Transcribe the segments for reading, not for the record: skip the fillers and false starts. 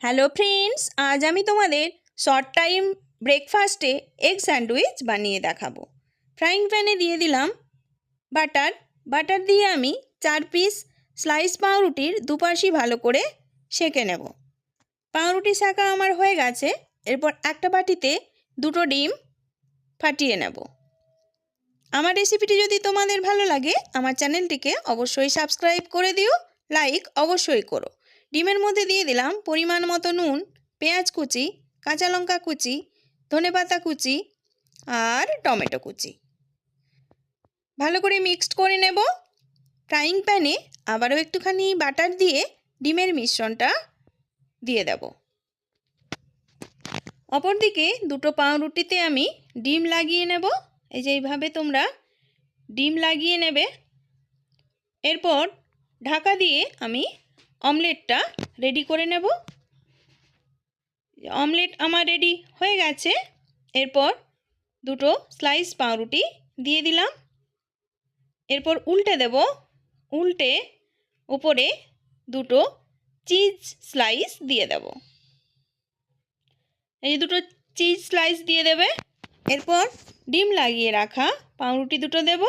Hello friends, আজ আমি তোমাদের শর্ট টাইম ব্রেকফাস্টে এগ স্যান্ডউইচ বানিয়ে দেখাবো। ফ্রাইং প্যানে দিয়ে দিলাম বাটার দিয়ে আমি 4 পিস স্লাইস পাউরুটির দুপাশই ভালো করে সেঁকে নেব। পাউরুটি সেঁকা আমার হয়ে গেছে। এরপর একটা বাটিতে 2টো ডিম ফাটিয়ে নেব। আমার রেসিপিটি যদি তোমাদের ভালো লাগে আমার চ্যানেলটিকে অবশ্যই সাবস্ক্রাইব করে দিও, লাইক অবশ্যই করো। ডিমের মধ্যে দিয়ে দিলাম পরিমাণ মতো নুন, পেঁয়াজ কুচি, কাঁচা লঙ্কা কুচি, ধনেপাতা কুচি আর টমেটো কুচি। ভালো করে মিক্সড করে নেব। ফ্রাইং প্যানে আবারও একটুখানি বাটার দিয়ে ডিমের মিশ্রণটা দিয়ে দেব। অপরদিকে 2টো পাউরুটিতে আমি ডিম লাগিয়ে নেব। এই যে এইভাবে তোমরা ডিম লাগিয়ে নেবে। এরপর ঢাকা দিয়ে আমি অমলেটটা রেডি করে নেব। অমলেট আমার রেডি হয়ে গেছে। এরপর 2টো স্লাইস পাউরুটি দিয়ে দিলাম। এরপর উল্টে দেব। উল্টে উপরে 2টো চিজ স্লাইস দিয়ে দেব। এই 2টো চিজ স্লাইস দিয়ে দেবে। এরপর ডিম লাগিয়ে রাখা পাউরুটি 2টো দেব।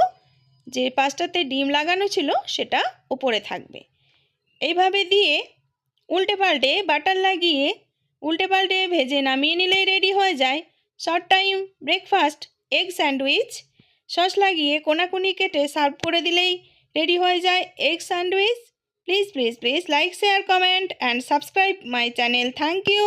যে পাশটাতে ডিম লাগানো ছিল সেটা উপরে থাকবে। এইভাবে দিয়ে উল্টে পাল্টে বাটার লাগিয়ে উল্টে পাল্টে ভেজে নামিয়ে নিলেই রেডি হয়ে যায় short time breakfast egg sandwich. Sauce লাগিয়ে কোনাকুনি কেটে সার্ভ করে দিলেই রেডি হয়ে যায় egg sandwich. Please please please like, share, comment and subscribe my channel. Thank you.